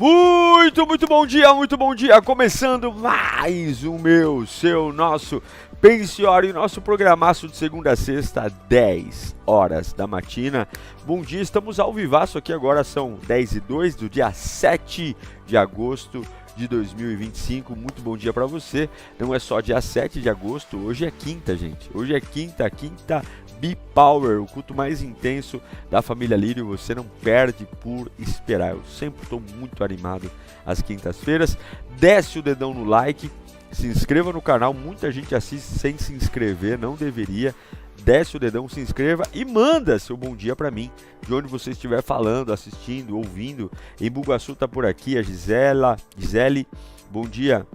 Muito bom dia, começando mais um nosso Pensiore, nosso programaço de segunda a sexta, 10 horas da matina. Bom dia, estamos ao vivaço aqui agora, são 10h02 do dia 7 de agosto de 2025, muito bom dia para você. Não é só dia 7 de agosto, hoje é quinta, gente, hoje é quinta B-Power, o culto mais intenso da família Lírio, você não perde por esperar. Eu sempre estou muito animado às quintas-feiras. Desce o dedão no like, se inscreva no canal, muita gente assiste sem se inscrever, não deveria. Desce o dedão, se inscreva e manda seu bom dia para mim, de onde você estiver falando, assistindo, ouvindo. Em Bugaçu tá por aqui a Gisele, bom dia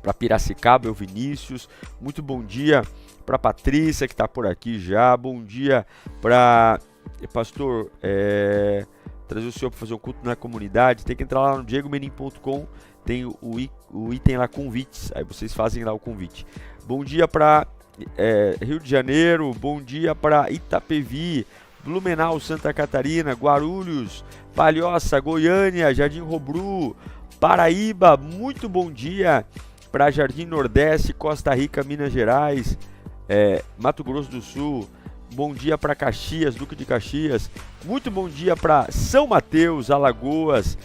para Piracicaba, o Vinícius, muito bom dia para Patrícia que está por aqui já, bom dia para pastor, trazer o senhor para fazer o culto na comunidade, tem que entrar lá no diegomenin.com, tem o item lá, convites, aí vocês fazem lá o convite. Bom dia para Rio de Janeiro, bom dia para Itapevi, Blumenau, Santa Catarina, Guarulhos, Palhoça, Goiânia, Jardim Robru, Paraíba, muito bom dia para Jardim Nordeste, Costa Rica, Minas Gerais, Mato Grosso do Sul, bom dia para Caxias, Duque de Caxias, muito bom dia para São Mateus, Alagoas,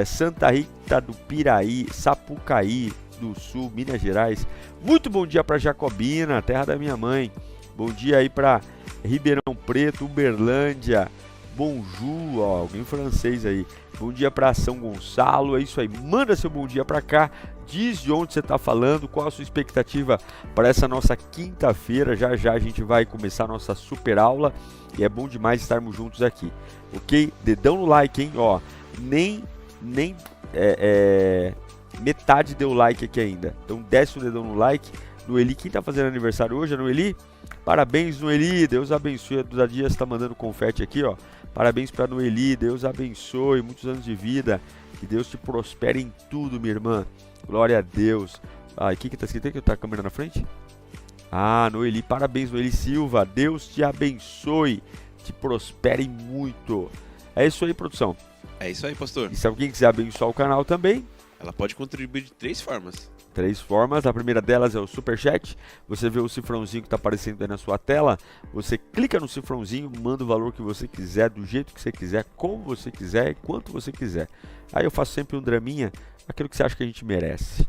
Santa Rita do Piraí, Sapucaí do Sul, Minas Gerais, muito bom dia para Jacobina, terra da minha mãe, bom dia aí para Ribeirão Preto, Uberlândia, Bonjour, ó, alguém francês aí, bom dia para São Gonçalo, é isso aí, manda seu bom dia para cá, diz de onde você está falando, qual a sua expectativa para essa nossa quinta-feira, já a gente vai começar a nossa super aula e é bom demais estarmos juntos aqui, ok? Dedão no like, hein, ó, nem metade deu like aqui ainda, então desce o dedão no like. Noeli, quem está fazendo aniversário hoje é Noeli? Parabéns, Noeli, Deus abençoe. A Duda Dias está mandando confete aqui, ó. Parabéns para Noeli, Deus abençoe, muitos anos de vida, que Deus te prospere em tudo, minha irmã. Glória a Deus. Ah, o que está escrito aqui? Tá a câmera na frente? Ah, Noeli, parabéns, Noeli Silva, Deus te abençoe, te prospere muito. É isso aí, produção. É isso aí, pastor. E se alguém quiser abençoar o canal também, ela pode contribuir de 3 formas. 3 formas, a primeira delas é o Superchat, você vê o cifrãozinho que está aparecendo aí na sua tela, você clica no cifrãozinho, manda o valor que você quiser, do jeito que você quiser, como você quiser e quanto você quiser. Aí eu faço sempre um draminha, aquilo que você acha que a gente merece.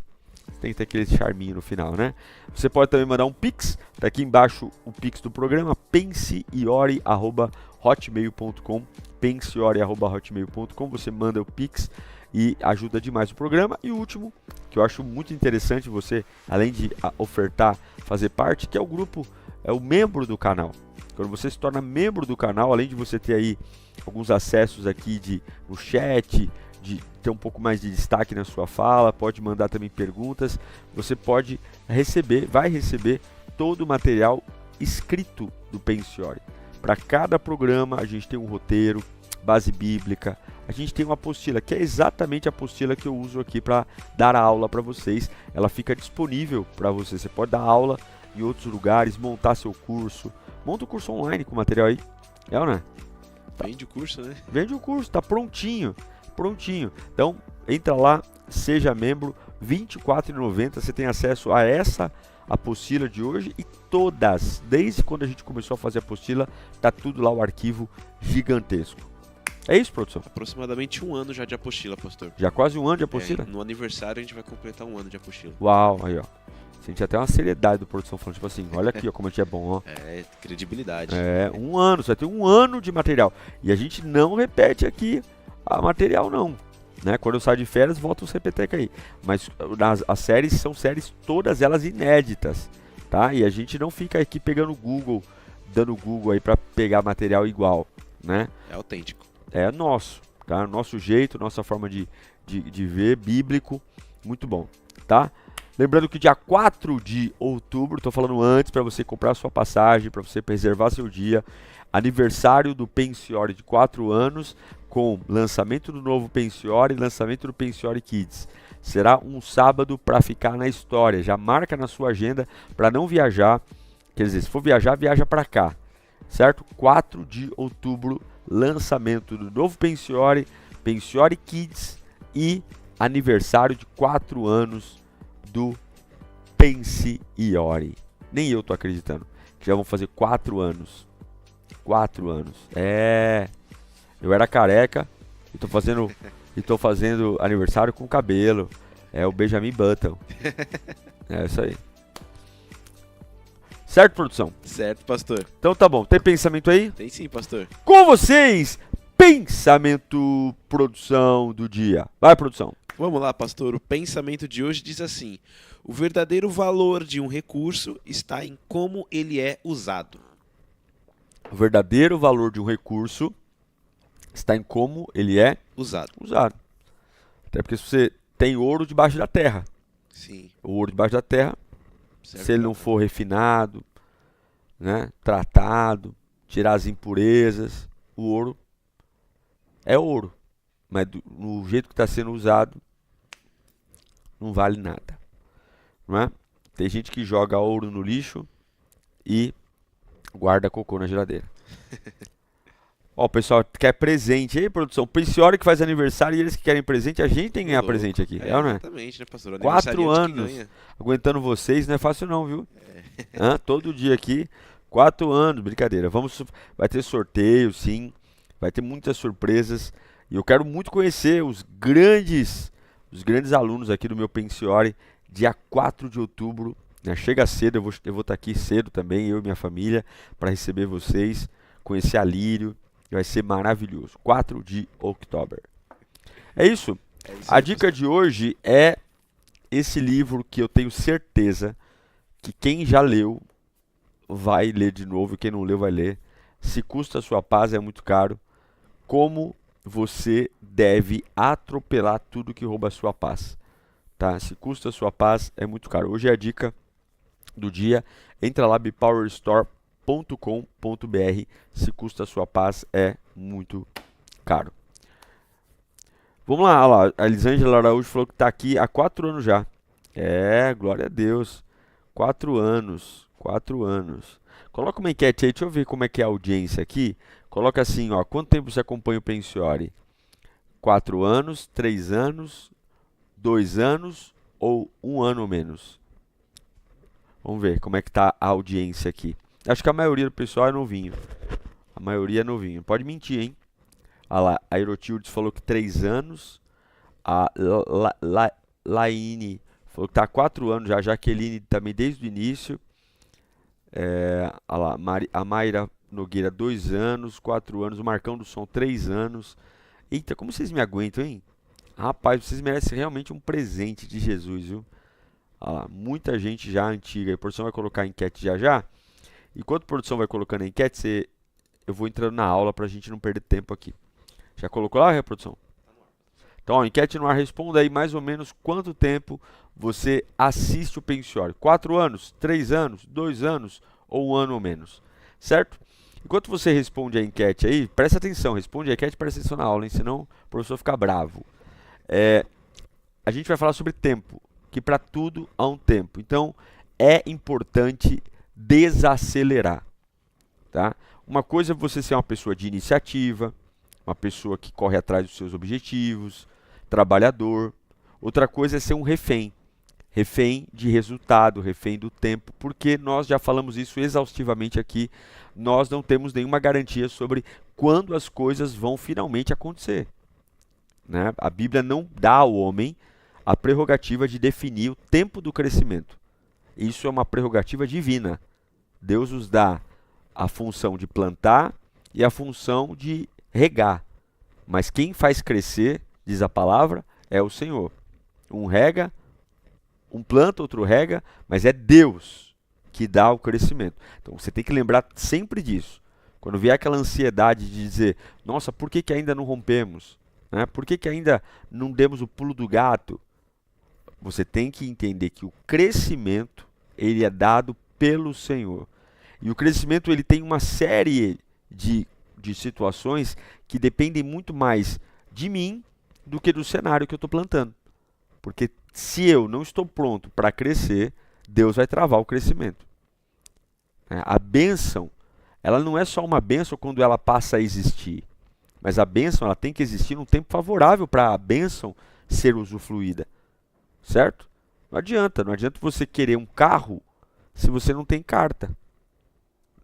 Tem que ter aquele charminho no final, né? Você pode também mandar um Pix, tá aqui embaixo o Pix do programa, penseore@hotmail.com, penseore@hotmail.com, você manda o Pix e ajuda demais o programa. E o último, que eu acho muito interessante você, além de ofertar, fazer parte, que é o grupo, é o membro do canal. Quando você se torna membro do canal, além de você ter aí alguns acessos aqui no chat, de ter um pouco mais de destaque na sua fala, pode mandar também perguntas, você vai receber todo o material escrito do Pensiore. Para cada programa a gente tem um roteiro, base bíblica, a gente tem uma apostila, que é exatamente a apostila que eu uso aqui para dar a aula para vocês. Ela fica disponível para você, você pode dar aula em outros lugares, montar seu curso, monta o curso online com material aí, né? Vende o curso, né? Vende o curso, tá prontinho. Então, entra lá, seja membro, R$ 24,90, você tem acesso a essa apostila de hoje e todas, desde quando a gente começou a fazer a apostila, tá tudo lá, o arquivo gigantesco. É isso, produção? Aproximadamente 1 ano já de apostila, pastor. Já quase 1 ano de apostila? No aniversário a gente vai completar 1 ano de apostila. Uau, aí ó. Senti até uma seriedade do produção falando, tipo assim, olha aqui ó, como a gente é bom, ó. Credibilidade. 1 ano, você vai ter 1 ano de material. E a gente não repete aqui a material não, né? Quando eu saio de férias, volta os repeteca aí. Mas as séries são séries todas elas inéditas, tá? E a gente não fica aqui pegando Google, dando Google aí para pegar material igual, né? É autêntico. É nosso, tá? Nosso jeito, nossa forma de ver, bíblico, muito bom, tá? Lembrando que dia 4 de outubro, estou falando antes para você comprar sua passagem, para você preservar seu dia, aniversário do Pensiore de 4 anos, com lançamento do novo Pensiore e lançamento do Pensiore Kids. Será um sábado para ficar na história, já marca na sua agenda para não viajar, quer dizer, se for viajar, viaja para cá, certo? 4 de outubro, lançamento do novo Pensiore, Pensiore Kids, e aniversário de 4 anos do Pense e Ore. Nem eu tô acreditando que já vão fazer 4 anos. 4 anos. Eu era careca e tô fazendo aniversário com cabelo. É o Benjamin Button. É isso aí. Certo, produção? Certo, pastor. Então tá bom. Tem pensamento aí? Tem sim, pastor. Com vocês, pensamento, produção do dia. Vai, produção. Vamos lá, pastor. O pensamento de hoje diz assim: o verdadeiro valor de um recurso está em como ele é usado. O verdadeiro valor de um recurso está em como ele é Usado. usado. Até porque se você tem ouro debaixo da terra, Sim. o ouro debaixo da terra, Certo, se ele não for refinado, né, tratado, tirar as impurezas, o ouro é ouro. Mas no jeito que está sendo usado, não vale nada. Não é? Tem gente que joga ouro no lixo e guarda cocô na geladeira. Ó, o pessoal quer presente aí, produção. Pensiora que faz aniversário e eles que querem presente, a gente tem que ganhar louco. presente aqui. É ou não é? Exatamente, né, pastor? O 4 aniversariante que anos ganha. aguentando vocês não é fácil não, viu? Hã? Todo dia aqui, 4 anos, brincadeira. Vai ter sorteio, sim. Vai ter muitas surpresas. E eu quero muito conhecer os grandes alunos aqui do meu Pensiore, dia 4 de outubro. Né? Chega cedo, eu vou estar aqui cedo também, eu e minha família, para receber vocês, conhecer a Lírio. Vai ser maravilhoso. 4 de outubro. É isso. É isso A aí, dica de hoje é esse livro que eu tenho certeza que quem já leu vai ler de novo, e quem não leu vai ler. Se custa a sua paz, é muito caro. Como você deve atropelar tudo que rouba a sua paz. Tá? Se custa a sua paz, é muito caro. Hoje é a dica do dia. Entra lá, bepowerstore.com.br. Se custa a sua paz, é muito caro. Vamos lá, olha lá. A Elisângela Araújo falou que está aqui há 4 anos já. Glória a Deus. 4 anos. 4 anos. Coloca uma enquete aí, deixa eu ver como é que é a audiência aqui. Coloca assim, ó, quanto tempo você acompanha o Pensiore? 4 anos, 3 anos, 2 anos ou 1 ano ou menos? Vamos ver como é que tá a audiência aqui. Acho que a maioria do pessoal é novinho. A maioria é novinho. Pode mentir, hein? Olha lá, a Erotildes falou que 3 anos. A Laine falou que tá há 4 anos já. A Jaqueline também desde o início. Olha lá, a Mayra Nogueira 2 anos, 4 anos. O Marcão do Som 3 anos. Eita, como vocês me aguentam, hein? Rapaz, vocês merecem realmente um presente de Jesus, viu? Olha lá, muita gente já antiga. A produção vai colocar a enquete já já. Enquanto a produção vai colocando a enquete, eu vou entrando na aula pra gente não perder tempo aqui. Já colocou lá, reprodução? Então, ó, enquete no ar, responda aí mais ou menos quanto tempo você assiste o Pensiore. 4 anos, 3 anos, 2 anos ou 1 ano ou menos, certo? Enquanto você responde a enquete aí, presta atenção, responde a enquete e presta atenção na aula, hein? Senão o professor fica bravo. A gente vai falar sobre tempo, que para tudo há um tempo. Então, é importante desacelerar, tá? Uma coisa é você ser uma pessoa de iniciativa, uma pessoa que corre atrás dos seus objetivos, trabalhador. Outra coisa é ser um refém. Refém de resultado, refém do tempo, porque nós já falamos isso exaustivamente aqui, nós não temos nenhuma garantia sobre quando as coisas vão finalmente acontecer. Né? A Bíblia não dá ao homem a prerrogativa de definir o tempo do crescimento. Isso é uma prerrogativa divina. Deus nos dá a função de plantar e a função de regar. Mas quem faz crescer, diz a palavra, é o Senhor. Um rega, um planta, outro rega, mas é Deus que dá o crescimento. Então você tem que lembrar sempre disso. Quando vier aquela ansiedade de dizer, nossa, por que ainda não rompemos? Né? Por que ainda não demos o pulo do gato? Você tem que entender que o crescimento, ele é dado pelo Senhor. E o crescimento, ele tem uma série de situações que dependem muito mais de mim do que do cenário que eu estou plantando. Porque se eu não estou pronto para crescer, Deus vai travar o crescimento. A bênção, ela não é só uma bênção quando ela passa a existir. Mas a bênção, ela tem que existir num tempo favorável para a bênção ser usufruída, certo? Não adianta você querer um carro se você não tem carta.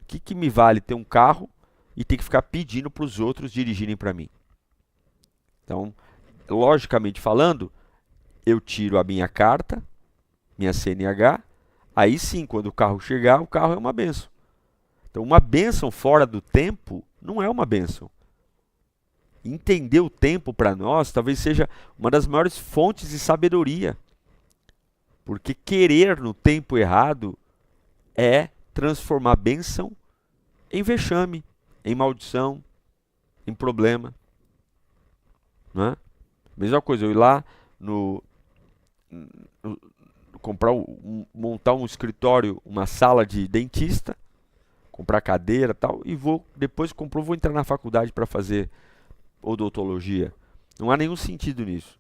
O que me vale ter um carro e ter que ficar pedindo para os outros dirigirem para mim? Então, logicamente falando, eu tiro a minha carta, minha CNH, aí sim, quando o carro chegar, o carro é uma bênção. Então, uma bênção fora do tempo não é uma bênção. Entender o tempo para nós talvez seja uma das maiores fontes de sabedoria. Porque querer no tempo errado é transformar bênção em vexame, em maldição, em problema. Não é? Mesma coisa, eu ir lá no comprar montar um escritório, uma sala de dentista, comprar cadeira e tal, e depois vou entrar na faculdade para fazer odontologia. Não há nenhum sentido nisso.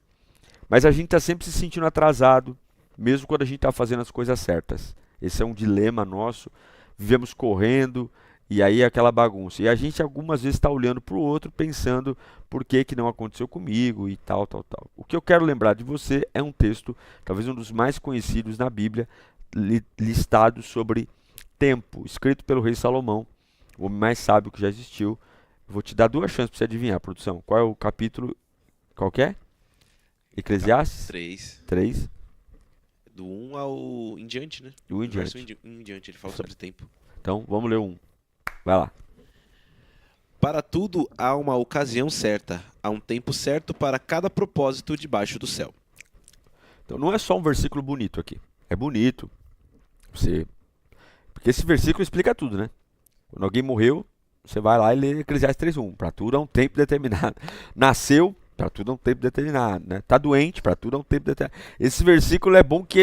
Mas a gente está sempre se sentindo atrasado, mesmo quando a gente está fazendo as coisas certas. Esse é um dilema nosso. Vivemos correndo e aí é aquela bagunça. E a gente algumas vezes está olhando para o outro, pensando por que não aconteceu comigo e tal, tal, tal. O que eu quero lembrar de você é um texto, talvez um dos mais conhecidos na Bíblia, listado sobre tempo, escrito pelo rei Salomão, o homem mais sábio que já existiu. Vou te dar 2 chances para você adivinhar, produção. Qual é o capítulo? Qual que é? Eclesiastes? 3. Do 1 ao em diante, né? Do 1 em Verso diante. em diante, ele fala sobre tempo. Então, vamos ler 1. Vai lá. Para tudo há uma ocasião certa, há um tempo certo para cada propósito debaixo do céu. Então, não é só um versículo bonito aqui. É bonito. Porque esse versículo explica tudo, né? Quando alguém morreu, você vai lá e lê Eclesiastes 3:1. Para tudo há um tempo determinado. Nasceu, para tudo há um tempo determinado, né? Tá doente, para tudo há um tempo determinado. Esse versículo é bom que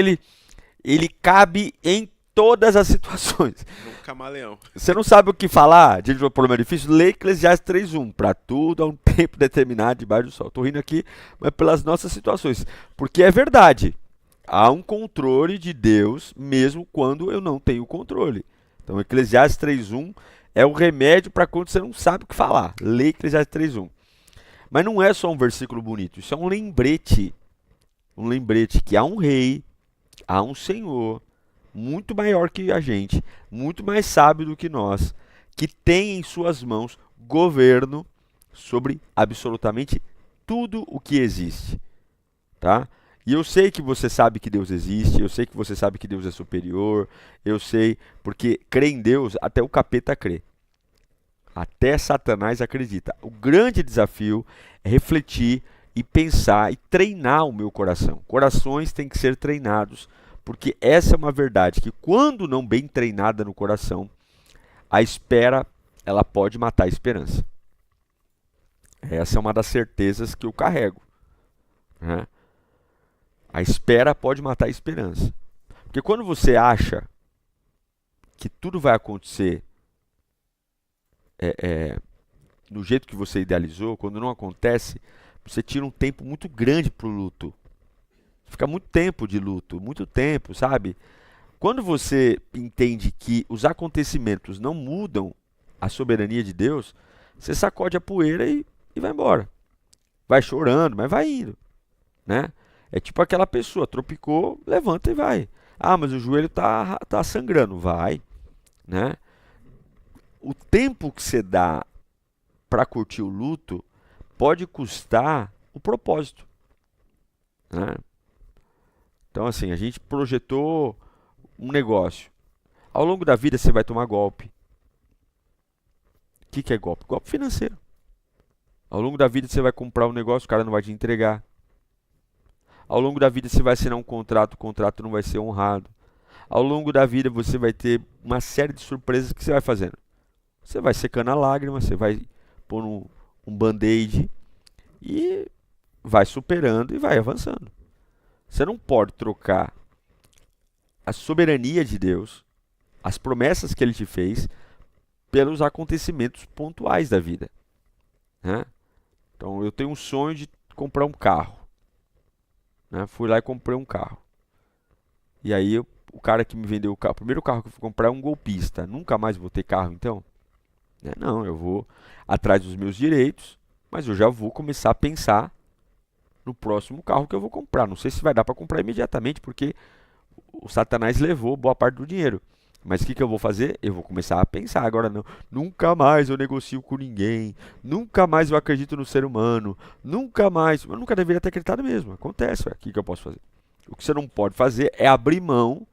ele cabe em todas as situações. Um camaleão. Você não sabe o que falar diante de um problema difícil? Lê Eclesiastes 3:1. Para tudo há um tempo determinado debaixo do sol. Estou rindo aqui, mas pelas nossas situações. Porque é verdade. Há um controle de Deus, mesmo quando eu não tenho controle. Então, Eclesiastes 3:1 é o remédio para quando você não sabe o que falar. Lê Eclesiastes 3:1. Mas não é só um versículo bonito. Isso é um lembrete. Um lembrete que há um rei, há um senhor, muito maior que a gente, muito mais sábio do que nós, que tem em suas mãos governo sobre absolutamente tudo o que existe, tá? E eu sei que você sabe que Deus existe, eu sei que você sabe que Deus é superior, eu sei, porque crê em Deus, até o capeta crê. Até Satanás acredita. O grande desafio é refletir e pensar e treinar o meu coração. Corações têm que ser treinados, porque essa é uma verdade que quando não bem treinada no coração, a espera, ela pode matar a esperança. Essa é uma das certezas que eu carrego, né? A espera pode matar a esperança. Porque quando você acha que tudo vai acontecer do jeito que você idealizou, quando não acontece, você tira um tempo muito grande para o luto. Fica muito tempo de luto, muito tempo, sabe? Quando você entende que os acontecimentos não mudam a soberania de Deus, você sacode a poeira e vai embora. Vai chorando, mas vai indo, né? É tipo aquela pessoa, tropicou, levanta e vai. Ah, mas o joelho tá sangrando. Vai, né? O tempo que você dá para curtir o luto pode custar o propósito, né? Então, assim, a gente projetou um negócio. Ao longo da vida você vai tomar golpe. O que é golpe? Golpe financeiro. Ao longo da vida você vai comprar um negócio, o cara não vai te entregar. Ao longo da vida você vai assinar um contrato, o contrato não vai ser honrado. Ao longo da vida você vai ter uma série de surpresas que você vai fazendo. Você vai secando a lágrima, você vai pôr um band-aid e vai superando e vai avançando. Você não pode trocar a soberania de Deus, as promessas que Ele te fez, pelos acontecimentos pontuais da vida, né? Então, eu tenho um sonho de comprar um carro, né? Fui lá e comprei um carro. E aí, o cara que me vendeu o carro, o primeiro carro que eu fui comprar é um golpista. Nunca mais vou ter carro, então? Não, eu vou atrás dos meus direitos, mas eu já vou começar a pensar no próximo carro que eu vou comprar. Não sei se vai dar para comprar imediatamente, porque o Satanás levou boa parte do dinheiro. Mas o que eu vou fazer? Eu vou começar a pensar agora não. Nunca mais eu negocio com ninguém. Nunca mais eu acredito no ser humano. Nunca mais. Eu nunca deveria ter acreditado mesmo. Acontece, ué. O que eu posso fazer? O que você não pode fazer é abrir mão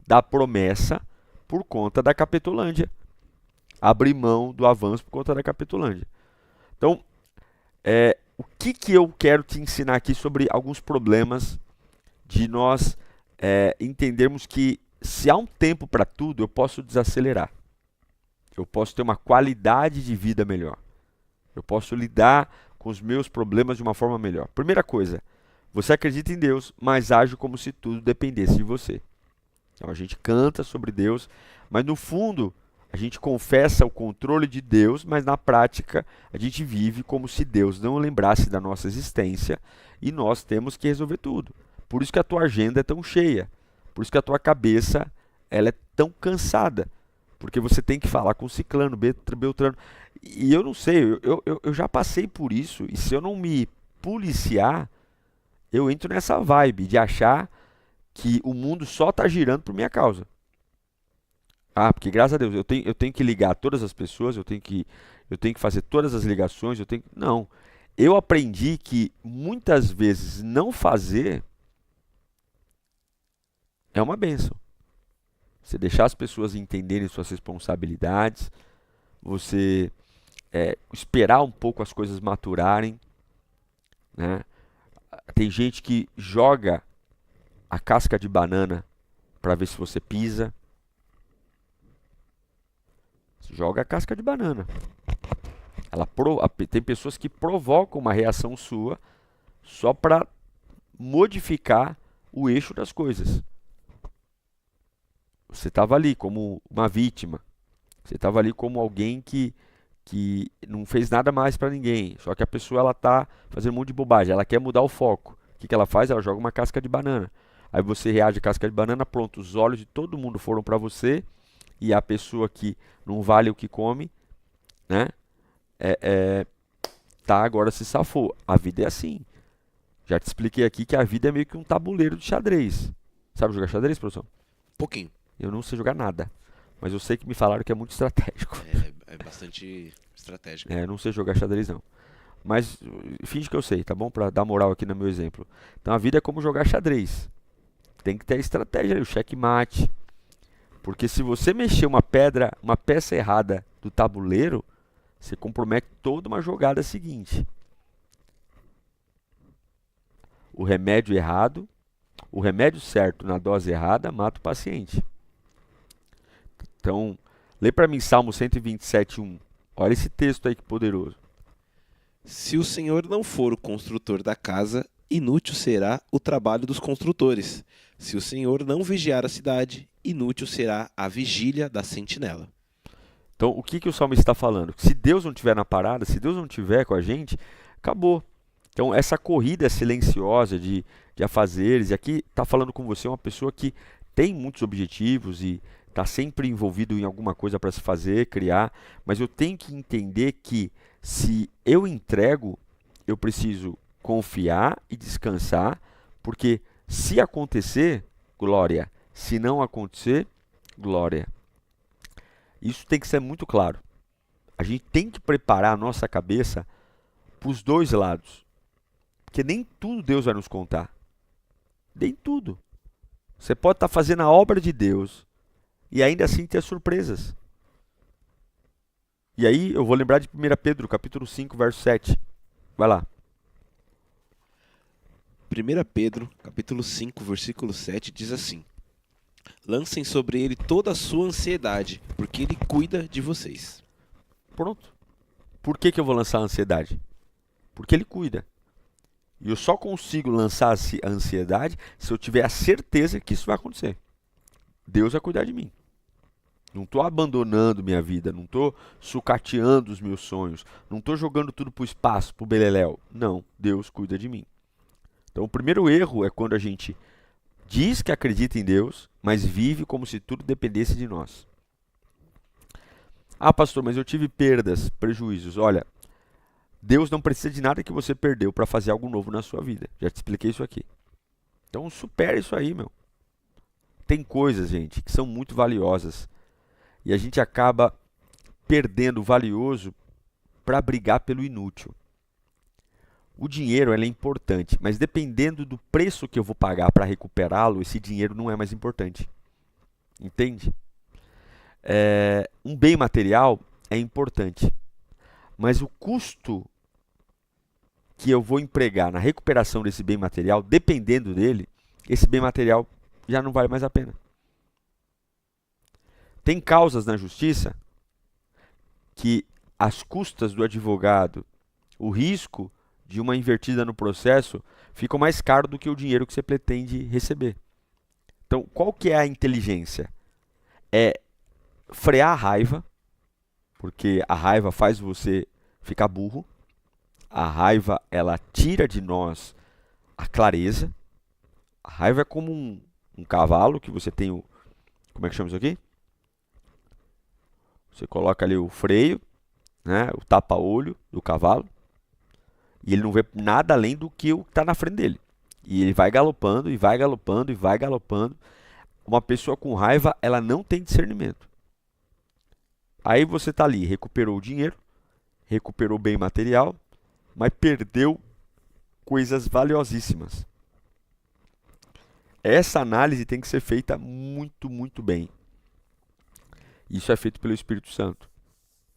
da promessa por conta da Capetolândia. Abrir mão do avanço por conta da Capetolândia. Então, o que eu quero te ensinar aqui sobre alguns problemas de nós entendermos que se há um tempo para tudo, eu posso desacelerar. Eu posso ter uma qualidade de vida melhor. Eu posso lidar com os meus problemas de uma forma melhor. Primeira coisa, você acredita em Deus, mas age como se tudo dependesse de você. Então a gente canta sobre Deus, mas no fundo a gente confessa o controle de Deus, mas na prática a gente vive como se Deus não lembrasse da nossa existência e nós temos que resolver tudo. Por isso que a tua agenda é tão cheia. Por isso que a tua cabeça ela é tão cansada. Porque você tem que falar com ciclano, beltrano. E eu não sei, eu já passei por isso. E se eu não me policiar, eu entro nessa vibe de achar que o mundo só está girando por minha causa. Ah, porque graças a Deus eu tenho que ligar todas as pessoas, eu tenho que fazer todas as ligações, Não. Eu aprendi que muitas vezes não fazer é uma bênção. Você deixar as pessoas entenderem suas responsabilidades, você esperar um pouco as coisas maturarem, né? Tem gente que joga a casca de banana para ver se você pisa. Joga a casca de banana. Tem pessoas que provocam uma reação sua só para modificar o eixo das coisas. Você estava ali como uma vítima. Você estava ali como alguém que não fez nada mais para ninguém. Só que a pessoa ela está fazendo um monte de bobagem. Ela quer mudar o foco. O que ela faz? Ela joga uma casca de banana. Aí você reage à casca de banana, pronto. Os olhos de todo mundo foram para você. E a pessoa que não vale o que come, né? Agora se safou. A vida é assim. Já te expliquei aqui que a vida é meio que um tabuleiro de xadrez. Sabe jogar xadrez, professor? Pouquinho. Eu não sei jogar nada, mas eu sei que me falaram que é muito estratégico. É bastante estratégico. Eu não sei jogar xadrez não. Mas finge que eu sei, tá bom? Pra dar moral aqui no meu exemplo. Então a vida é como jogar xadrez. Tem que ter estratégia ali, o checkmate. Porque se você mexer uma peça errada do tabuleiro, você compromete toda uma jogada seguinte. O remédio errado, o remédio certo na dose errada mata o paciente. Então, lê para mim Salmo 127:1. Olha esse texto aí que poderoso. Se o Senhor não for o construtor da casa, inútil será o trabalho dos construtores. Se o Senhor não vigiar a cidade, inútil será a vigília da sentinela. Então, o que o salmista está falando? Se Deus não estiver na parada, se Deus não estiver com a gente, acabou. Então, essa corrida silenciosa de afazeres, e aqui está falando com você uma pessoa que tem muitos objetivos e está sempre envolvido em alguma coisa para se fazer, criar, mas eu tenho que entender que se eu entrego, eu preciso confiar e descansar, porque se acontecer, glória. Se não acontecer, glória. Isso tem que ser muito claro. A gente tem que preparar a nossa cabeça para os dois lados. Porque nem tudo Deus vai nos contar. Nem tudo. Você pode estar fazendo a obra de Deus e ainda assim ter surpresas. E aí eu vou lembrar de 1 Pedro, capítulo 5, verso 7. Vai lá. 1 Pedro, capítulo 5, versículo 7, diz assim: Lancem sobre ele toda a sua ansiedade, porque ele cuida de vocês. Pronto. Por que eu vou lançar a ansiedade? Porque ele cuida. E eu só consigo lançar a ansiedade se eu tiver a certeza que isso vai acontecer. Deus vai cuidar de mim. Não estou abandonando minha vida, não estou sucateando os meus sonhos, não estou jogando tudo para o espaço, para o beleléu. Não, Deus cuida de mim. Então o primeiro erro é quando a gente diz que acredita em Deus, mas vive como se tudo dependesse de nós. Ah, pastor, mas eu tive perdas, prejuízos. Olha, Deus não precisa de nada que você perdeu para fazer algo novo na sua vida. Já te expliquei isso aqui. Então supera isso aí, meu. Tem coisas, gente, que são muito valiosas. E a gente acaba perdendo o valioso para brigar pelo inútil. O dinheiro ele é importante, mas dependendo do preço que eu vou pagar para recuperá-lo, esse dinheiro não é mais importante. Entende? Um bem material é importante, mas o custo que eu vou empregar na recuperação desse bem material, dependendo dele, esse bem material já não vale mais a pena. Tem causas na justiça que as custas do advogado, o risco de uma invertida no processo, ficam mais caro do que o dinheiro que você pretende receber. Então, qual que é a inteligência? É frear a raiva, porque a raiva faz você ficar burro. A raiva, ela tira de nós a clareza. A raiva é como um cavalo que você tem o... Como é que chama isso aqui? Você coloca ali o freio, né, o tapa-olho do cavalo, e ele não vê nada além do que o que está na frente dele. E ele vai galopando, e vai galopando, e vai galopando. Uma pessoa com raiva, ela não tem discernimento. Aí você está ali, recuperou o dinheiro, recuperou o bem material, mas perdeu coisas valiosíssimas. Essa análise tem que ser feita muito, muito bem. Isso é feito pelo Espírito Santo,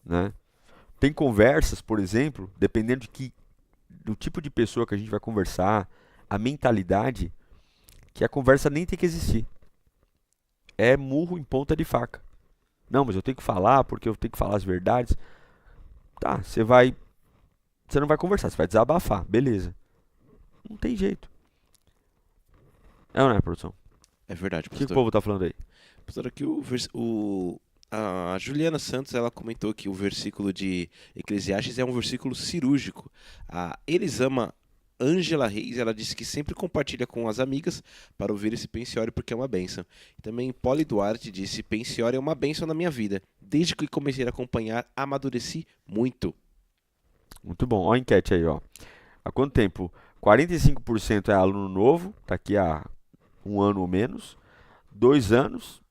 né? Tem conversas, por exemplo, dependendo do tipo de pessoa que a gente vai conversar, a mentalidade, que a conversa nem tem que existir. É murro em ponta de faca. Não, mas eu tenho que falar porque eu tenho que falar as verdades. Tá, você não vai conversar, você vai desabafar, beleza. Não tem jeito. É ou não é, produção? É verdade, O que pastor. o povo tá falando aí? Pastor, aqui a Juliana Santos, ela comentou que o versículo de Eclesiastes é um versículo cirúrgico. A Elisama Ângela Reis, ela disse que sempre compartilha com as amigas para ouvir esse pensiório porque é uma bênção. E também Poli Duarte disse, pensiório é uma bênção na minha vida. Desde que comecei a acompanhar, amadureci muito. Muito bom. Ó a enquete aí, ó. Há quanto tempo? 45% é aluno novo, tá aqui há 1 ano ou menos. 2 anos,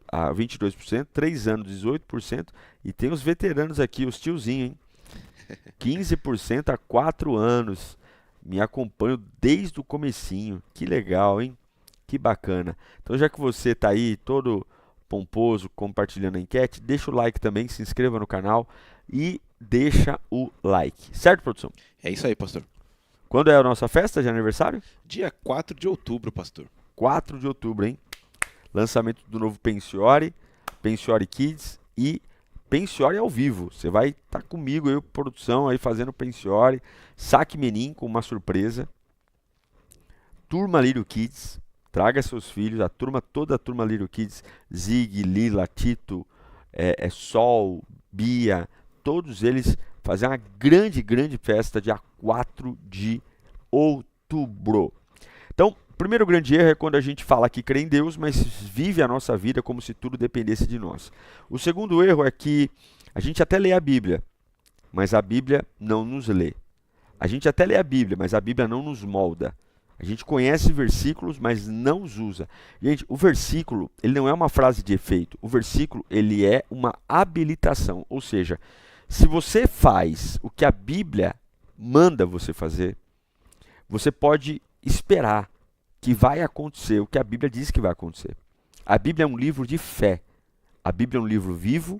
a 22%. 3 anos, 18%. E tem os veteranos aqui, os tiozinhos, hein? 15% há 4 anos. Me acompanho desde o comecinho. Que legal, hein? Que bacana. Então, já que você tá aí todo pomposo, compartilhando a enquete, deixa o like também, se inscreva no canal e deixa o like. Certo, produção? É isso aí, pastor. Quando é a nossa festa de aniversário? Dia 4 de outubro, pastor. 4 de outubro, hein? Lançamento do novo Pensiore, Pensiore Kids e Pensiore ao vivo. Você vai estar comigo, eu, produção, aí fazendo Pensiore, Saque Menin com uma surpresa. Turma Little Kids, traga seus filhos, toda a turma Little Kids, Zig, Lila, Tito, Sol, Bia, todos eles fazer uma grande, grande festa dia 4 de outubro. Então, o primeiro grande erro é quando a gente fala que crê em Deus, mas vive a nossa vida como se tudo dependesse de nós. O segundo erro é que a gente até lê a Bíblia, mas a Bíblia não nos lê. A gente até lê a Bíblia, mas a Bíblia não nos molda. A gente conhece versículos, mas não os usa. Gente, o versículo, ele não é uma frase de efeito. O versículo, ele é uma habilitação. Ou seja, se você faz o que a Bíblia manda você fazer, você pode esperar que vai acontecer o que a Bíblia diz que vai acontecer. A Bíblia é um livro de fé. A Bíblia é um livro vivo,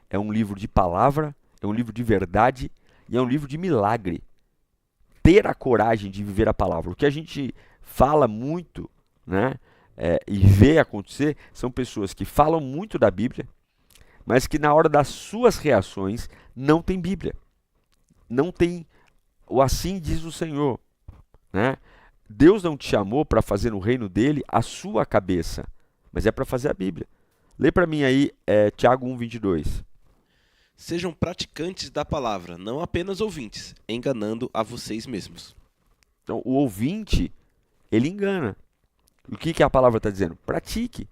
é um livro de palavra, é um livro de verdade e é um livro de milagre. Ter a coragem de viver a palavra. O que a gente fala muito, né, e vê acontecer são pessoas que falam muito da Bíblia, mas que na hora das suas reações não tem Bíblia. Não tem o assim diz o Senhor, né? Deus não te chamou para fazer no reino dele a sua cabeça, mas é para fazer a Bíblia. Lê para mim aí Tiago 1:22. Sejam praticantes da palavra, não apenas ouvintes, enganando a vocês mesmos. Então, o ouvinte, ele engana. O que a palavra está dizendo? Pratique.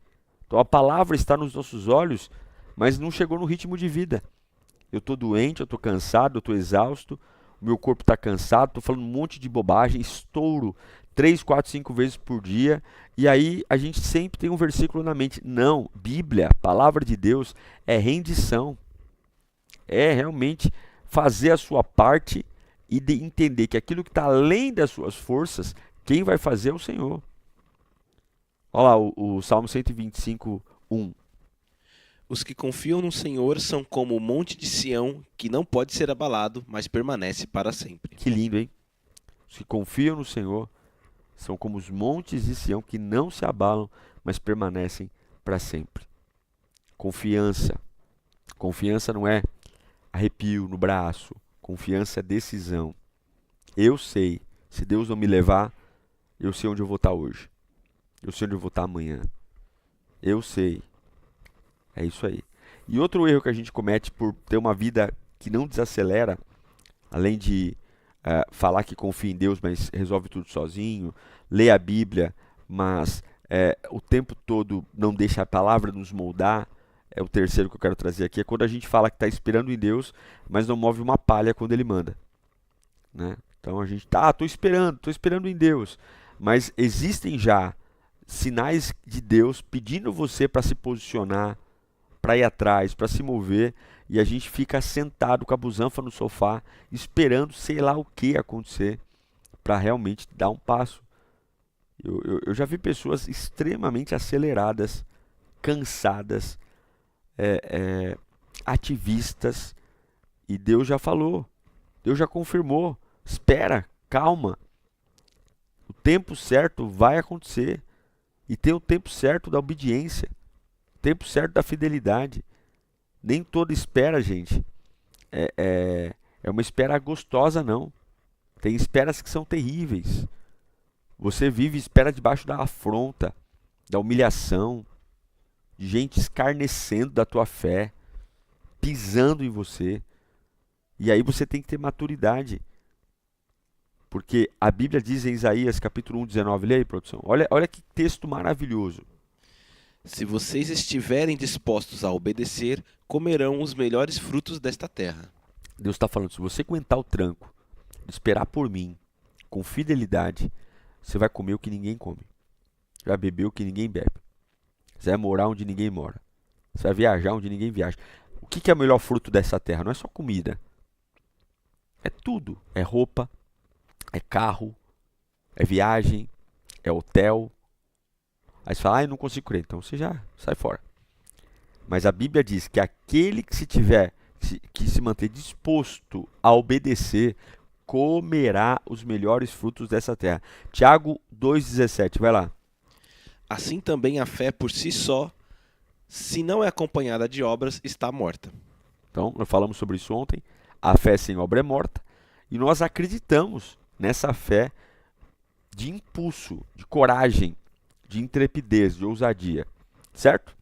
Então, a palavra está nos nossos olhos, mas não chegou no ritmo de vida. Eu estou doente, eu estou cansado, eu estou exausto. meu corpo está cansado, estou falando um monte de bobagem, estouro 3, 4, 5 vezes por dia, e aí a gente sempre tem um versículo na mente. Não, Bíblia, palavra de Deus, é rendição. É realmente fazer a sua parte e de entender que aquilo que está além das suas forças, quem vai fazer é o Senhor. Olha lá o Salmo 125, 1. Os que confiam no Senhor são como o monte de Sião, que não pode ser abalado, mas permanece para sempre. Que lindo, hein? Os que confiam no Senhor são como os montes de Sião que não se abalam, mas permanecem para sempre. Confiança. Confiança não é arrepio no braço. Confiança é decisão. Eu sei, se Deus não me levar, eu sei onde eu vou estar hoje. Eu sei onde eu vou estar amanhã. Eu sei. É isso aí. E outro erro que a gente comete por ter uma vida que não desacelera, além de falar que confia em Deus, mas resolve tudo sozinho, lê a Bíblia, mas o tempo todo não deixa a palavra nos moldar, é o terceiro que eu quero trazer aqui, é quando a gente fala que está esperando em Deus, mas não move uma palha quando Ele manda. Né? Então a gente estou esperando em Deus, mas existem já sinais de Deus pedindo você para se posicionar, para ir atrás, para se mover, e a gente fica sentado com a busanfa no sofá, esperando sei lá o que acontecer, para realmente dar um passo. Eu já vi pessoas extremamente aceleradas, cansadas, ativistas, e Deus já falou, Deus já confirmou, espera, calma, o tempo certo vai acontecer, e tem o tempo certo da obediência, o tempo certo da fidelidade. Nem toda espera, gente, é uma espera gostosa, não. Tem esperas que são terríveis. Você vive espera debaixo da afronta, da humilhação, de gente escarnecendo da tua fé, pisando em você. E aí você tem que ter maturidade. Porque a Bíblia diz em Isaías capítulo 1, 19, lê aí, produção. Olha que texto maravilhoso. Se vocês estiverem dispostos a obedecer, comerão os melhores frutos desta terra. Deus está falando, se você aguentar o tranco, de esperar por mim, com fidelidade, você vai comer o que ninguém come. Você vai beber o que ninguém bebe. Você vai morar onde ninguém mora. Você vai viajar onde ninguém viaja. O que é o melhor fruto dessa terra? Não é só comida. É tudo. É roupa, é carro, é viagem, é hotel. Aí você fala, eu não consigo crer. Então você já sai fora. Mas a Bíblia diz que aquele que se manter disposto a obedecer, comerá os melhores frutos dessa terra. Tiago 2,17, vai lá. Assim também a fé por si só, se não é acompanhada de obras, está morta. Então, nós falamos sobre isso ontem. A fé sem obra é morta. E nós acreditamos nessa fé de impulso, de coragem, de intrepidez, de ousadia. Certo?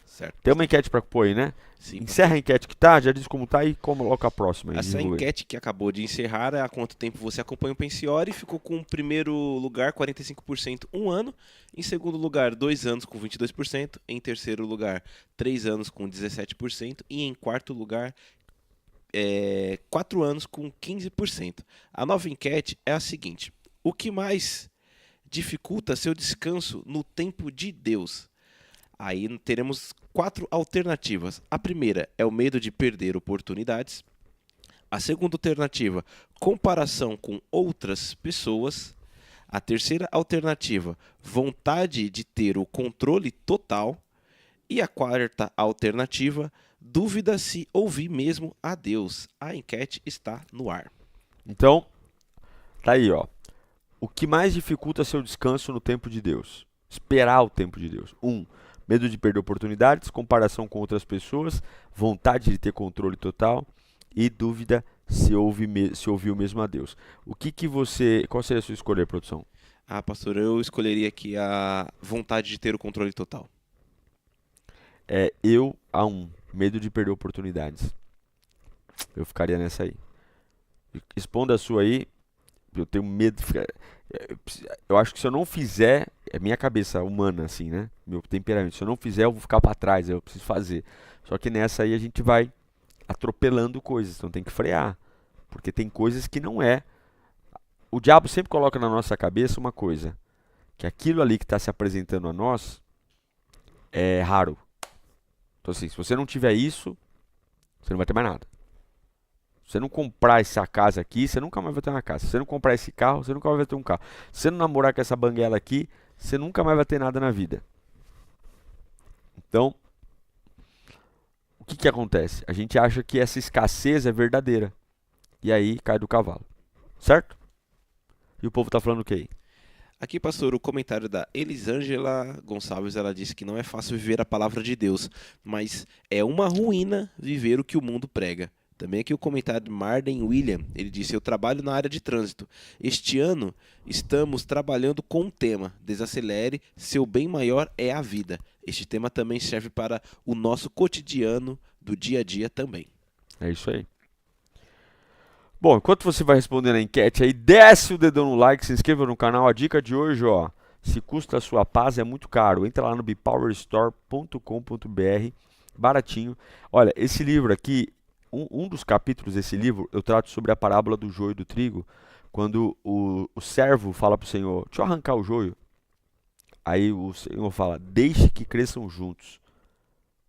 Certo. Tem uma enquete para pôr aí, né? Sim. Encerra a enquete que tá, já diz como tá e coloca a próxima aí. Essa enquete que acabou de encerrar é há quanto tempo você acompanha o Pensiore, ficou com o primeiro lugar, 45%, 1 ano. Em segundo lugar, 2 anos com 22%. Em terceiro lugar, 3 anos com 17%. E em quarto lugar, 4 anos com 15%. A nova enquete é a seguinte: o que mais dificulta seu descanso no tempo de Deus? Aí teremos 4 alternativas. A primeira é o medo de perder oportunidades. A segunda alternativa, comparação com outras pessoas. A terceira alternativa, vontade de ter o controle total. E a quarta alternativa, dúvida se ouvir mesmo a Deus. A enquete está no ar. Então, tá aí, ó. O que mais dificulta seu descanso no tempo de Deus? Esperar o tempo de Deus. 1. Medo de perder oportunidades, comparação com outras pessoas, vontade de ter controle total e dúvida se ouviu mesmo a Deus. Qual seria a sua escolha, produção? Pastor, eu escolheria aqui a vontade de ter o controle total. Medo de perder oportunidades. Eu ficaria nessa aí. Responda a sua aí. Eu tenho medo de ficar... Eu acho que se eu não fizer, é minha cabeça humana, assim, né? Meu temperamento. Se eu não fizer, eu vou ficar para trás, eu preciso fazer. Só que nessa aí a gente vai atropelando coisas, então tem que frear. Porque tem coisas que não é. O diabo sempre coloca na nossa cabeça uma coisa, que aquilo ali que está se apresentando a nós é raro. Então assim, se você não tiver isso, você não vai ter mais nada. Se você não comprar essa casa aqui, você nunca mais vai ter uma casa. Se você não comprar esse carro, você nunca mais vai ter um carro. Se você não namorar com essa banguela aqui, você nunca mais vai ter nada na vida. Então, o que acontece? A gente acha que essa escassez é verdadeira. E aí cai do cavalo. Certo? E o povo tá falando o quê? Aqui, pastor, o comentário da Elisângela Gonçalves, ela disse que não é fácil viver a palavra de Deus, mas é uma ruína viver o que o mundo prega. Também aqui o comentário de Marden William, ele disse: eu trabalho na área de trânsito. Este ano estamos trabalhando com um tema: desacelere, seu bem maior é a vida. Este tema também serve para o nosso cotidiano do dia a dia também. É isso aí. Bom, enquanto você vai respondendo a enquete aí, desce o dedão no like, se inscreva no canal. A dica de hoje, ó, se custa a sua paz é muito caro. Entra lá no bepowerstore.com.br, baratinho. Olha, esse livro aqui, um dos capítulos desse livro, eu trato sobre a parábola do joio e do trigo, quando o servo fala para o Senhor: deixa eu arrancar o joio. Aí o Senhor fala: deixe que cresçam juntos.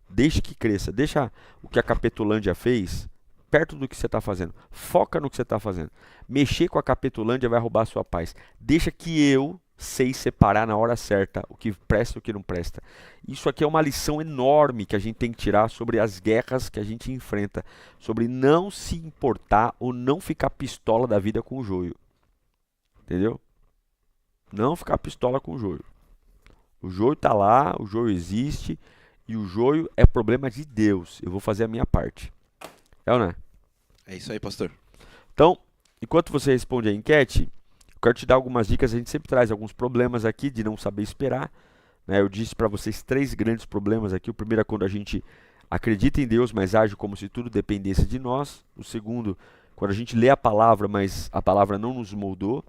Deixe que cresça. Deixa o que a Capetolândia fez perto do que você está fazendo. Foca no que você está fazendo. Mexer com a Capetolândia vai roubar a sua paz. Deixa que eu sei separar na hora certa o que presta e o que não presta. Isso aqui é uma lição enorme que a gente tem que tirar sobre as guerras que a gente enfrenta. Sobre não se importar ou não ficar pistola da vida com o joio. Entendeu? Não ficar pistola com o joio. O joio está lá, o joio existe. E o joio é problema de Deus. Eu vou fazer a minha parte. É ou não é? É isso aí, pastor. Então, enquanto você responde a enquete, eu quero te dar algumas dicas. A gente sempre traz alguns problemas aqui de não saber esperar, né? Eu disse para vocês 3 grandes problemas aqui. O primeiro é quando a gente acredita em Deus, mas age como se tudo dependesse de nós. O segundo, quando a gente lê a palavra, mas a palavra não nos moldou.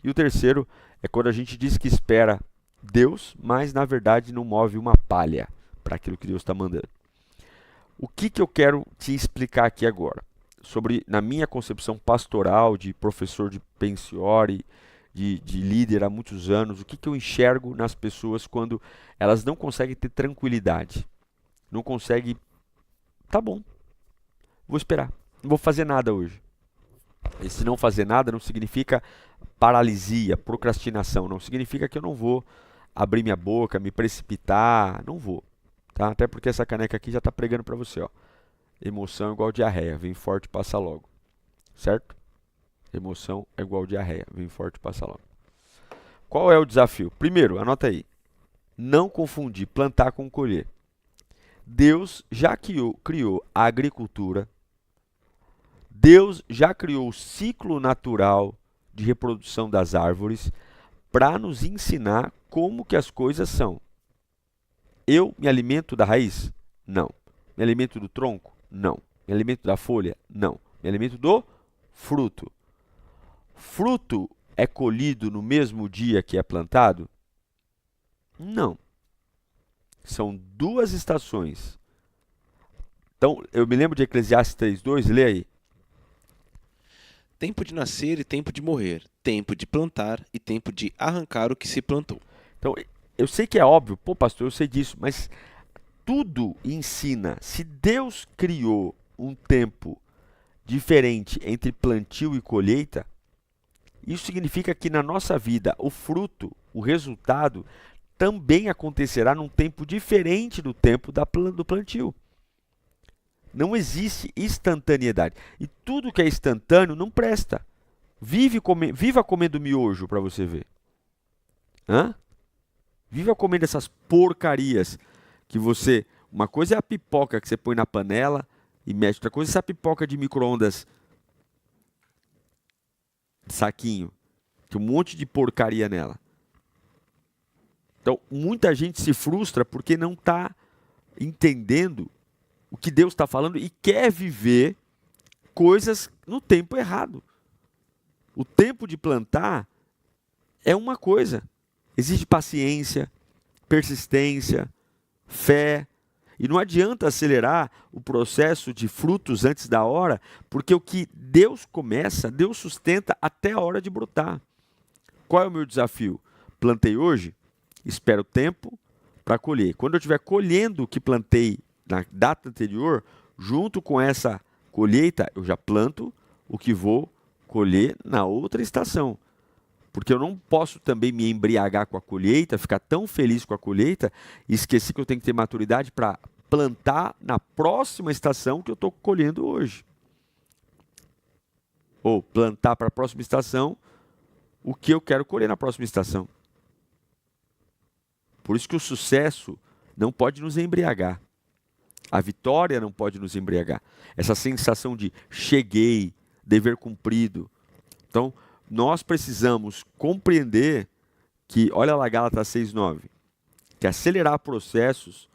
E o terceiro é quando a gente diz que espera Deus, mas na verdade não move uma palha para aquilo que Deus está mandando. O que eu quero te explicar aqui agora? Sobre, na minha concepção pastoral, de professor de pensiore, de líder há muitos anos, o que eu enxergo nas pessoas quando elas não conseguem ter tranquilidade. Não conseguem, tá bom, vou esperar, não vou fazer nada hoje. Esse não fazer nada não significa paralisia, procrastinação, não significa que eu não vou abrir minha boca, me precipitar, não vou. Tá? Até porque essa caneca aqui já está pregando para você, ó. Emoção é igual diarreia, vem forte, passa logo. Certo? Emoção é igual diarreia, vem forte, passa logo. Qual é o desafio? Primeiro, anota aí. Não confundir plantar com colher. Deus já criou a agricultura. Deus já criou o ciclo natural de reprodução das árvores para nos ensinar como que as coisas são. Eu me alimento da raiz? Não. Me alimento do tronco? Não. Me alimento da folha? Não. Me alimento do fruto. Fruto é colhido no mesmo dia que é plantado? Não. São 2 estações. Então, eu me lembro de Eclesiastes 3:2, lê aí. Tempo de nascer e tempo de morrer. Tempo de plantar e tempo de arrancar o que se plantou. Então, eu sei que é óbvio, pô, pastor, eu sei disso, mas tudo ensina. Se Deus criou um tempo diferente entre plantio e colheita, isso significa que na nossa vida o fruto, o resultado, também acontecerá num tempo diferente do tempo do plantio. Não existe instantaneidade. E tudo que é instantâneo não presta. Viva comendo miojo para você ver. Hã? Viva comendo essas porcarias que você... Uma coisa é a pipoca que você põe na panela e mexe. Outra coisa é essa pipoca de micro-ondas de saquinho. Tem um monte de porcaria nela. Então, muita gente se frustra porque não está entendendo o que Deus está falando e quer viver coisas no tempo errado. O tempo de plantar é uma coisa. Exige paciência, persistência, fé. E não adianta acelerar o processo de frutos antes da hora, porque o que Deus começa, Deus sustenta até a hora de brotar. Qual é o meu desafio? Plantei hoje, espero tempo para colher. Quando eu estiver colhendo o que plantei na data anterior, junto com essa colheita, eu já planto o que vou colher na outra estação. Porque eu não posso também me embriagar com a colheita, ficar tão feliz com a colheita e esquecer que eu tenho que ter maturidade para plantar na próxima estação que eu estou colhendo hoje. Ou plantar para a próxima estação o que eu quero colher na próxima estação. Por isso que o sucesso não pode nos embriagar. A vitória não pode nos embriagar. Essa sensação de cheguei, dever cumprido. Então, nós precisamos compreender que, olha lá Gálatas 6:9, que acelerar processos,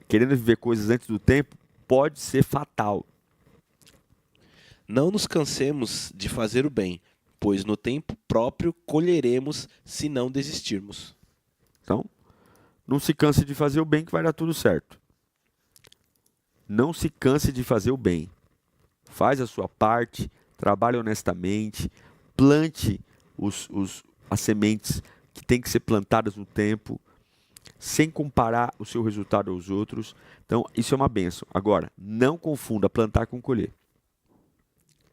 querendo viver coisas antes do tempo, pode ser fatal. Não nos cansemos de fazer o bem, pois no tempo próprio colheremos se não desistirmos. Então, não se canse de fazer o bem que vai dar tudo certo. Não se canse de fazer o bem. Faz a sua parte, trabalhe honestamente, plante as sementes que têm que ser plantadas no tempo, sem comparar o seu resultado aos outros. Então, isso é uma bênção. Agora, não confunda plantar com colher.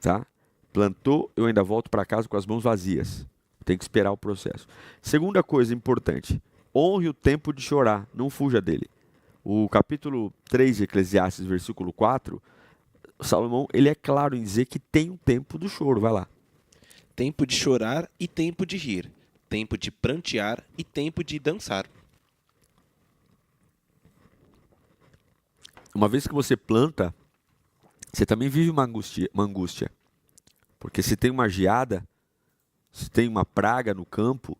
Tá? Plantou, eu ainda volto para casa com as mãos vazias. Tem que esperar o processo. Segunda coisa importante, honre o tempo de chorar, não fuja dele. O capítulo 3 de Eclesiastes, versículo 4, Salomão, ele é claro em dizer que tem um tempo do choro, vai lá. Tempo de chorar e tempo de rir. Tempo de prantear e tempo de dançar. Uma vez que você planta, você também vive uma angústia. Porque se tem uma geada, se tem uma praga no campo,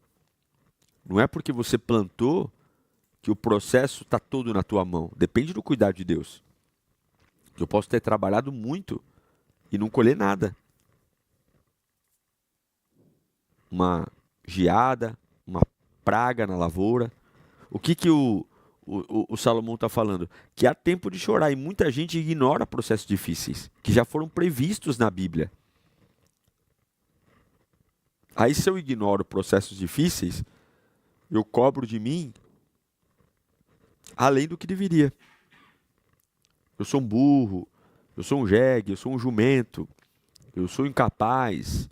não é porque você plantou que o processo está todo na tua mão. Depende do cuidado de Deus. Eu posso ter trabalhado muito e não colher nada. Uma geada, uma praga na lavoura. O que o Salomão está falando? Que há tempo de chorar e muita gente ignora processos difíceis, que já foram previstos na Bíblia. Aí se eu ignoro processos difíceis, eu cobro de mim além do que deveria. Eu sou um burro, eu sou um jegue, eu sou um jumento, eu sou incapaz.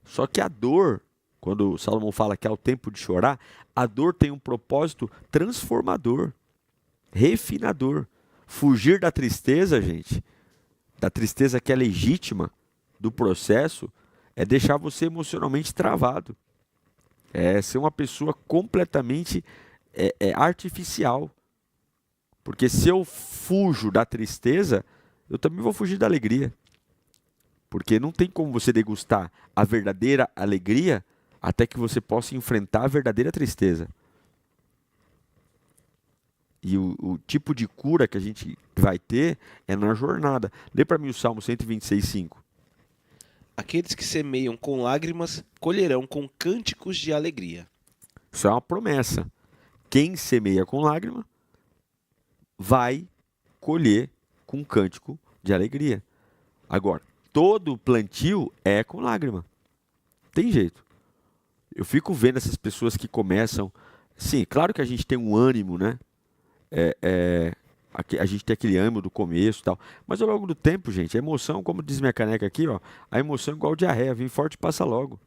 Só que a dor, quando Salomão fala que é o tempo de chorar, a dor tem um propósito transformador, refinador. Fugir da tristeza, gente, da tristeza que é legítima do processo, é deixar você emocionalmente travado. É ser uma pessoa completamente artificial. Porque se eu fujo da tristeza, eu também vou fugir da alegria. Porque não tem como você degustar a verdadeira alegria até que você possa enfrentar a verdadeira tristeza. E o tipo de cura que a gente vai ter é na jornada. Lê para mim o Salmo 126:5. Aqueles que semeiam com lágrimas colherão com cânticos de alegria. Isso é uma promessa. Quem semeia com lágrima vai colher com cântico de alegria. Agora, todo plantio é com lágrima. Tem jeito. Eu fico vendo essas pessoas que começam... Sim, claro que a gente tem um ânimo, né? A gente tem aquele ânimo do começo e tal. Mas ao longo do tempo, gente, a emoção, como diz minha caneca aqui, ó, a emoção é igual diarreia, vem forte e passa logo.